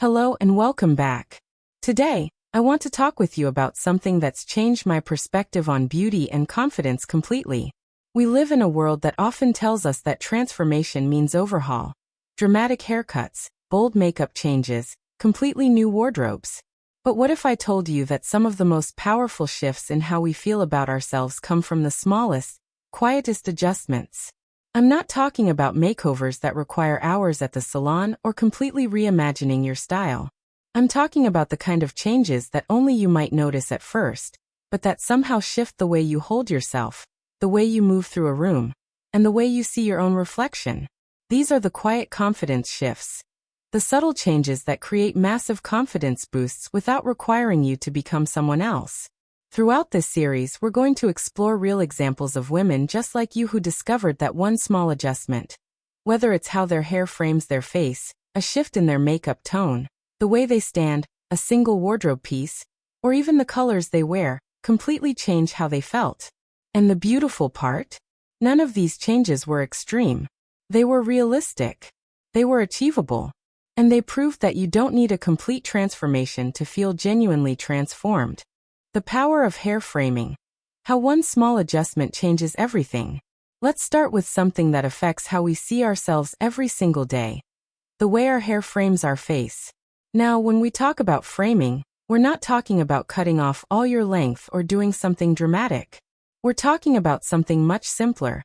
Hello and welcome back. Today, I want to talk with you about something that's changed my perspective on beauty and confidence completely. We live in a world that often tells us that transformation means overhaul. Dramatic haircuts, bold makeup changes, completely new wardrobes. But what if I told you that some of the most powerful shifts in how we feel about ourselves come from the smallest, quietest adjustments? I'm not talking about makeovers that require hours at the salon or completely reimagining your style. I'm talking about the kind of changes that only you might notice at first, but that somehow shift the way you hold yourself, the way you move through a room, and the way you see your own reflection. These are the quiet confidence shifts. The subtle changes that create massive confidence boosts without requiring you to become someone else. Throughout this series, we're going to explore real examples of women just like you who discovered that one small adjustment. Whether it's how their hair frames their face, a shift in their makeup tone, the way they stand, a single wardrobe piece, or even the colors they wear, completely change how they felt. And the beautiful part? None of these changes were extreme. They were realistic. They were achievable. And they proved that you don't need a complete transformation to feel genuinely transformed. The power of hair framing. How one small adjustment changes everything. Let's start with something that affects how we see ourselves every single day. The way our hair frames our face. Now, when we talk about framing, we're not talking about cutting off all your length or doing something dramatic. We're talking about something much simpler.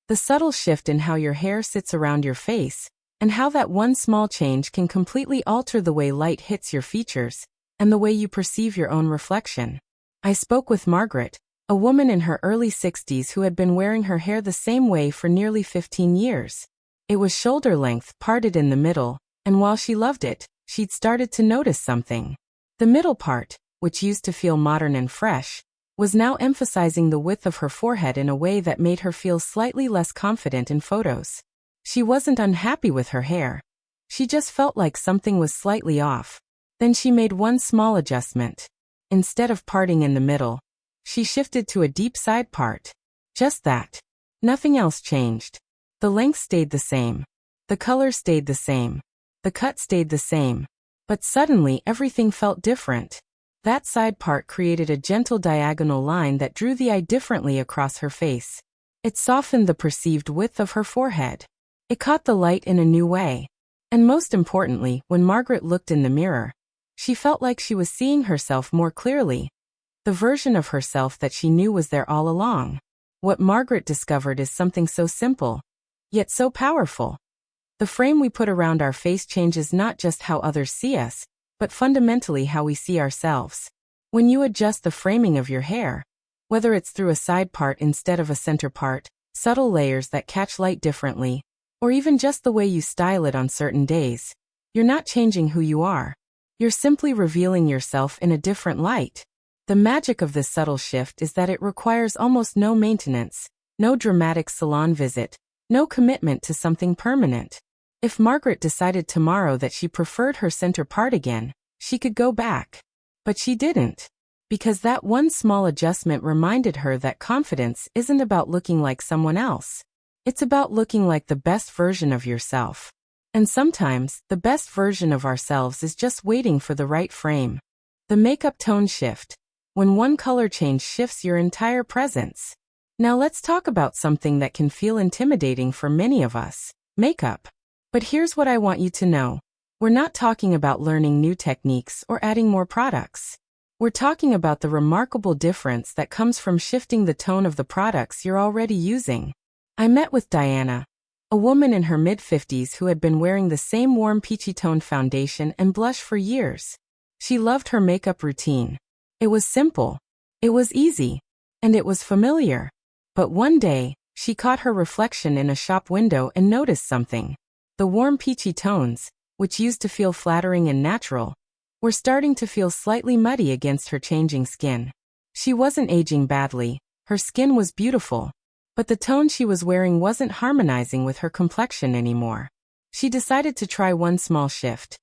The subtle shift in how your hair sits around your face, and how that one small change can completely alter the way light hits your features, and the way you perceive your own reflection. I spoke with Margaret, a woman in her early 60s who had been wearing her hair the same way for nearly 15 years. It was shoulder length, parted in the middle, and while she loved it, she'd started to notice something. The middle part, which used to feel modern and fresh, was now emphasizing the width of her forehead in a way that made her feel slightly less confident in photos. She wasn't unhappy with her hair. She just felt like something was slightly off. Then she made one small adjustment. Instead of parting in the middle, she shifted to a deep side part. Just that. Nothing else changed. The length stayed the same. The color stayed the same. The cut stayed the same. But suddenly everything felt different. That side part created a gentle diagonal line that drew the eye differently across her face. It softened the perceived width of her forehead. It caught the light in a new way. And most importantly, when Margaret looked in the mirror, she felt like she was seeing herself more clearly. The version of herself that she knew was there all along. What Margaret discovered is something so simple, yet so powerful. The frame we put around our face changes not just how others see us, but fundamentally how we see ourselves. When you adjust the framing of your hair, whether it's through a side part instead of a center part, subtle layers that catch light differently, or even just the way you style it on certain days, you're not changing who you are. You're simply revealing yourself in a different light. The magic of this subtle shift is that it requires almost no maintenance, no dramatic salon visit, no commitment to something permanent. If Margaret decided tomorrow that she preferred her center part again, she could go back. But she didn't. Because that one small adjustment reminded her that confidence isn't about looking like someone else. It's about looking like the best version of yourself. And sometimes, the best version of ourselves is just waiting for the right frame. The makeup tone shift. When one color change shifts your entire presence. Now let's talk about something that can feel intimidating for many of us. Makeup. But here's what I want you to know. We're not talking about learning new techniques or adding more products. We're talking about the remarkable difference that comes from shifting the tone of the products you're already using. I met with Diana, a woman in her mid-50s who had been wearing the same warm peachy toned foundation and blush for years. She loved her makeup routine. It was simple. It was easy. And it was familiar. But one day, she caught her reflection in a shop window and noticed something. The warm peachy tones, which used to feel flattering and natural, were starting to feel slightly muddy against her changing skin. She wasn't aging badly. Her skin was beautiful. But the tone she was wearing wasn't harmonizing with her complexion anymore. She decided to try one small shift.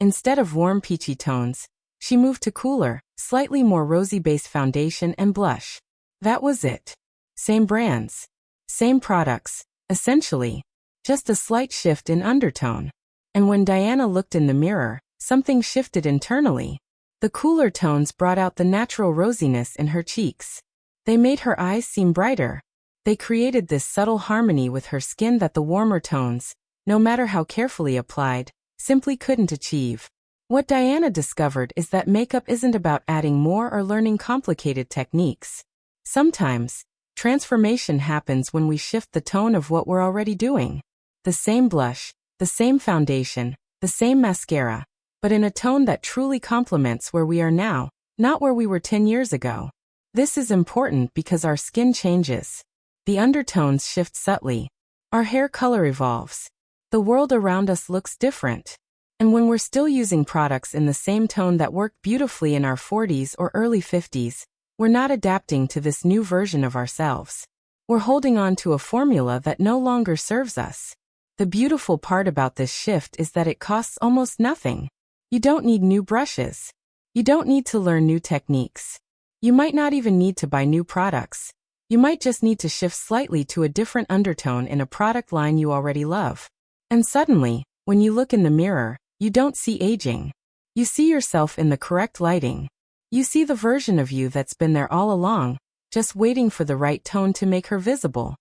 Instead of warm peachy tones, she moved to cooler, slightly more rosy-based foundation and blush. That was it. Same brands. Same products, essentially. Just a slight shift in undertone. And when Diana looked in the mirror, Something shifted internally. The cooler tones brought out the natural rosiness in her cheeks. They made her eyes seem brighter. They created this subtle harmony with her skin that the warmer tones, no matter how carefully applied, simply couldn't achieve. What Diana discovered is that makeup isn't about adding more or learning complicated techniques. Sometimes, transformation happens when we shift the tone of what we're already doing. The same blush, the same foundation, the same mascara, but in a tone that truly complements where we are now, not where we were 10 years ago. This is important because our skin changes. The undertones shift subtly. Our hair color evolves. The world around us looks different. And when we're still using products in the same tone that worked beautifully in our 40s or early 50s, we're not adapting to this new version of ourselves. We're holding on to a formula that no longer serves us. The beautiful part about this shift is that it costs almost nothing. You don't need new brushes. You don't need to learn new techniques. You might not even need to buy new products. You might just need to shift slightly to a different undertone in a product line you already love. And suddenly, when you look in the mirror, you don't see aging. You see yourself in the correct lighting. You see the version of you that's been there all along, just waiting for the right tone to make her visible.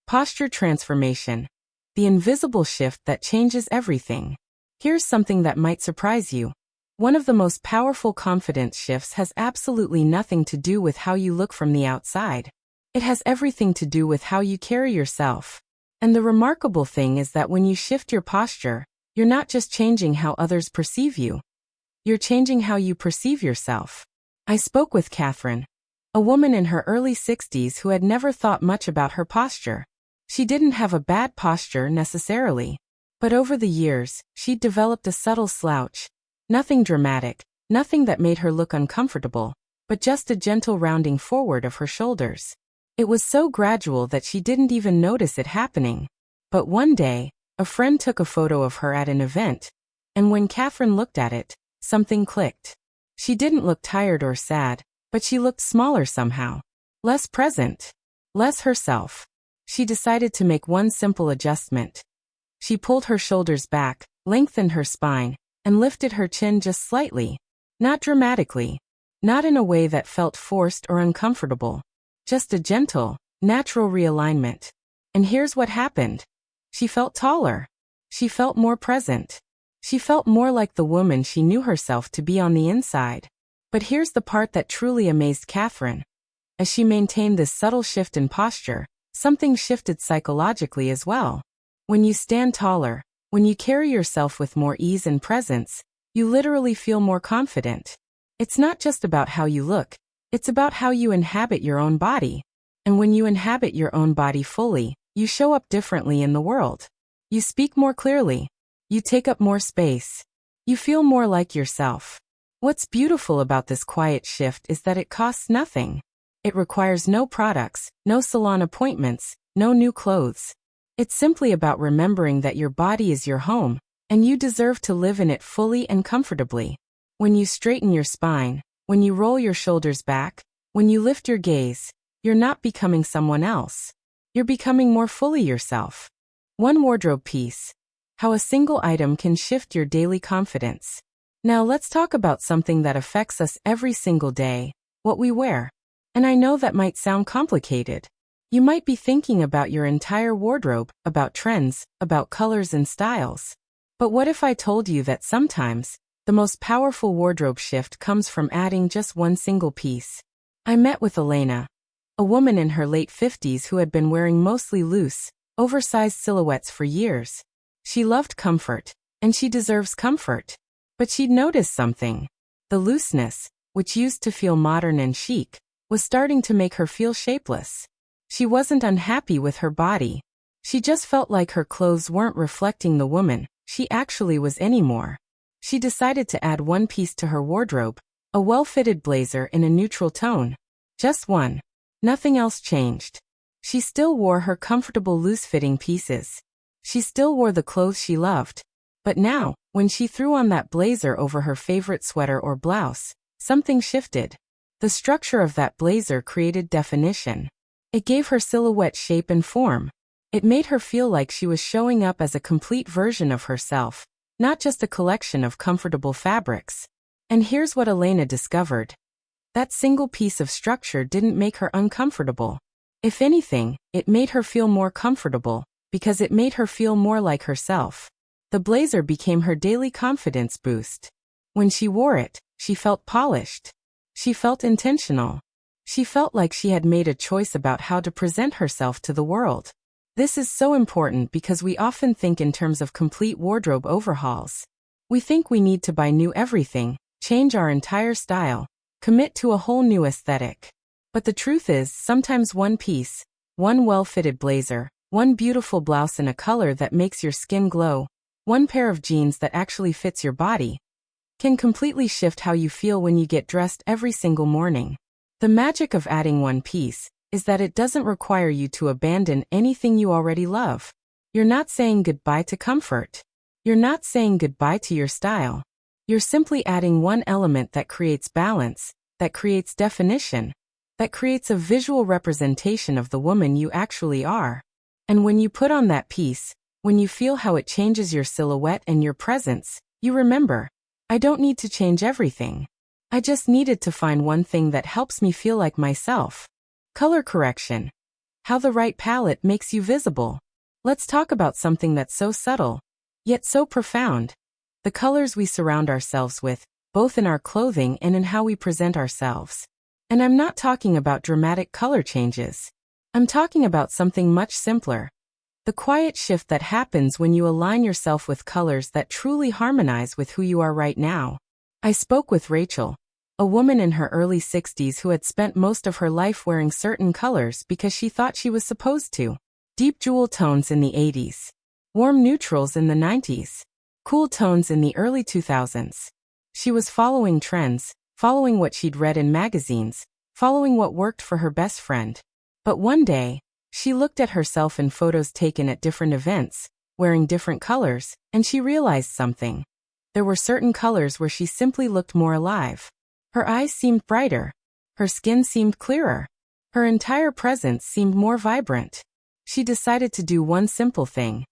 Posture transformation. The invisible shift that changes everything. Here's something that might surprise you. One of the most powerful confidence shifts has absolutely nothing to do with how you look from the outside. It has everything to do with how you carry yourself. And the remarkable thing is that when you shift your posture, you're not just changing how others perceive you. You're changing how you perceive yourself. I spoke with Catherine, a woman in her early 60s who had never thought much about her posture. She didn't have a bad posture necessarily. But over the years, she'd developed a subtle slouch. Nothing dramatic, nothing that made her look uncomfortable, but just a gentle rounding forward of her shoulders. It was so gradual that she didn't even notice it happening. But one day, a friend took a photo of her at an event, and when Catherine looked at it, something clicked. She didn't look tired or sad, but she looked smaller somehow. Less present. Less herself. She decided to make one simple adjustment. She pulled her shoulders back, lengthened her spine, and lifted her chin just slightly. Not dramatically. Not in a way that felt forced or uncomfortable. Just a gentle, natural realignment. And here's what happened. She felt taller. She felt more present. She felt more like the woman she knew herself to be on the inside. But here's the part that truly amazed Catherine. As she maintained this subtle shift in posture, something shifted psychologically as well. When you stand taller, when you carry yourself with more ease and presence, you literally feel more confident. It's not just about how you look, it's about how you inhabit your own body. And when you inhabit your own body fully, you show up differently in the world. You speak more clearly. You take up more space. You feel more like yourself. What's beautiful about this quiet shift is that it costs nothing. It requires no products, no salon appointments, no new clothes. It's simply about remembering that your body is your home, and you deserve to live in it fully and comfortably. When you straighten your spine, when you roll your shoulders back, when you lift your gaze, you're not becoming someone else. You're becoming more fully yourself. One wardrobe piece. How a single item can shift your daily confidence. Now let's talk about something that affects us every single day, what we wear. And I know that might sound complicated. You might be thinking about your entire wardrobe, about trends, about colors and styles. But what if I told you that sometimes, the most powerful wardrobe shift comes from adding just one single piece? I met with Elena, a woman in her late 50s who had been wearing mostly loose, oversized silhouettes for years. She loved comfort, and she deserves comfort. But she'd noticed something. The looseness, which used to feel modern and chic, was starting to make her feel shapeless. She wasn't unhappy with her body. She just felt like her clothes weren't reflecting the woman she actually was anymore. She decided to add one piece to her wardrobe, a well-fitted blazer in a neutral tone. Just one. Nothing else changed. She still wore her comfortable loose-fitting pieces. She still wore the clothes she loved. But now, when she threw on that blazer over her favorite sweater or blouse, something shifted. The structure of that blazer created definition. It gave her silhouette shape and form. It made her feel like she was showing up as a complete version of herself, not just a collection of comfortable fabrics. And here's what Elena discovered. That single piece of structure didn't make her uncomfortable. If anything, it made her feel more comfortable, because it made her feel more like herself. The blazer became her daily confidence boost. When she wore it, she felt polished. She felt intentional. She felt like she had made a choice about how to present herself to the world. This is so important because we often think in terms of complete wardrobe overhauls. We think we need to buy new everything, change our entire style, commit to a whole new aesthetic. But the truth is, sometimes one piece, one well-fitted blazer, one beautiful blouse in a color that makes your skin glow, one pair of jeans that actually fits your body, can completely shift how you feel when you get dressed every single morning. The magic of adding one piece is that it doesn't require you to abandon anything you already love. You're not saying goodbye to comfort. You're not saying goodbye to your style. You're simply adding one element that creates balance, that creates definition, that creates a visual representation of the woman you actually are. And when you put on that piece, when you feel how it changes your silhouette and your presence, you remember, I don't need to change everything. I just needed to find one thing that helps me feel like myself. Color correction. How the right palette makes you visible. Let's talk about something that's so subtle, yet so profound. The colors we surround ourselves with, both in our clothing and in how we present ourselves. And I'm not talking about dramatic color changes. I'm talking about something much simpler. The quiet shift that happens when you align yourself with colors that truly harmonize with who you are right now. I spoke with Rachel, a woman in her early 60s who had spent most of her life wearing certain colors because she thought she was supposed to. Deep jewel tones in the 80s. Warm neutrals in the 90s. Cool tones in the early 2000s. She was following trends, following what she'd read in magazines, following what worked for her best friend. But one day, she looked at herself in photos taken at different events, wearing different colors, and she realized something. There were certain colors where she simply looked more alive. Her eyes seemed brighter. Her skin seemed clearer. Her entire presence seemed more vibrant. She decided to do one simple thing.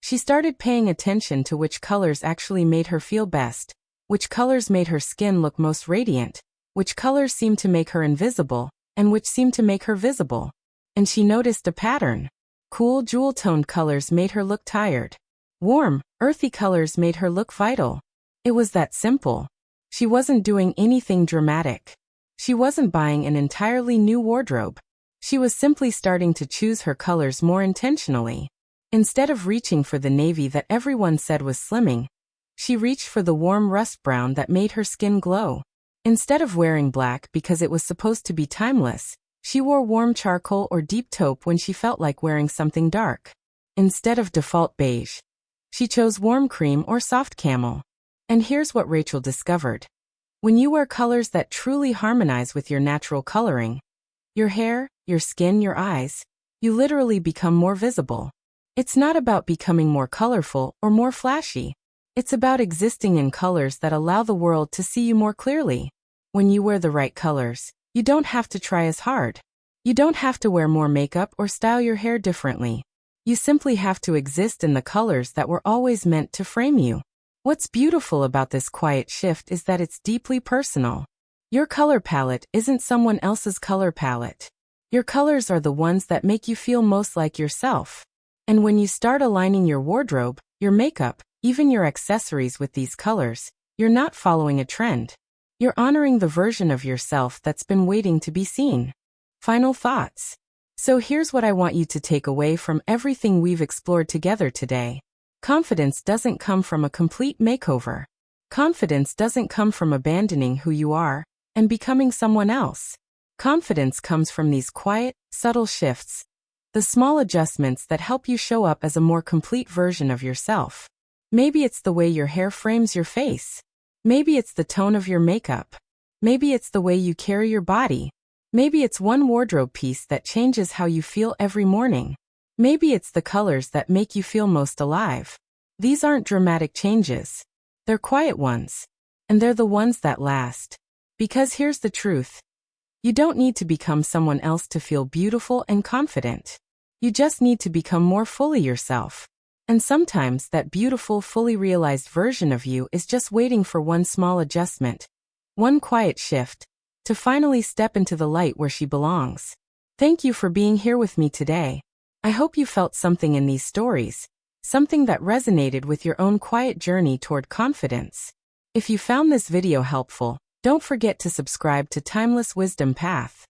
She started paying attention to which colors actually made her feel best, which colors made her skin look most radiant, which colors seemed to make her invisible, and which seemed to make her visible. And she noticed a pattern. Cool, jewel-toned colors made her look tired. Warm, earthy colors made her look vital. It was that simple. She wasn't doing anything dramatic. She wasn't buying an entirely new wardrobe. She was simply starting to choose her colors more intentionally. Instead of reaching for the navy that everyone said was slimming, she reached for the warm rust brown that made her skin glow. Instead of wearing black because it was supposed to be timeless, she wore warm charcoal or deep taupe when she felt like wearing something dark. Instead of default beige, she chose warm cream or soft camel. And here's what Rachel discovered. When you wear colors that truly harmonize with your natural coloring, your hair, your skin, your eyes, you literally become more visible. It's not about becoming more colorful or more flashy. It's about existing in colors that allow the world to see you more clearly. When you wear the right colors, you don't have to try as hard. You don't have to wear more makeup or style your hair differently. You simply have to exist in the colors that were always meant to frame you. What's beautiful about this quiet shift is that it's deeply personal. Your color palette isn't someone else's color palette. Your colors are the ones that make you feel most like yourself. And when you start aligning your wardrobe, your makeup, even your accessories with these colors, you're not following a trend. You're honoring the version of yourself that's been waiting to be seen. Final thoughts. So here's what I want you to take away from everything we've explored together today. Confidence doesn't come from a complete makeover. Confidence doesn't come from abandoning who you are and becoming someone else. Confidence comes from these quiet, subtle shifts, the small adjustments that help you show up as a more complete version of yourself. Maybe it's the way your hair frames your face. Maybe it's the tone of your makeup. Maybe it's the way you carry your body. Maybe it's one wardrobe piece that changes how you feel every morning. Maybe it's the colors that make you feel most alive. These aren't dramatic changes. They're quiet ones. And they're the ones that last. Because here's the truth. You don't need to become someone else to feel beautiful and confident. You just need to become more fully yourself. And sometimes that beautiful, fully realized version of you is just waiting for one small adjustment, one quiet shift, to finally step into the light where she belongs. Thank you for being here with me today. I hope you felt something in these stories, something that resonated with your own quiet journey toward confidence. If you found this video helpful, don't forget to subscribe to Timeless Wisdom Path.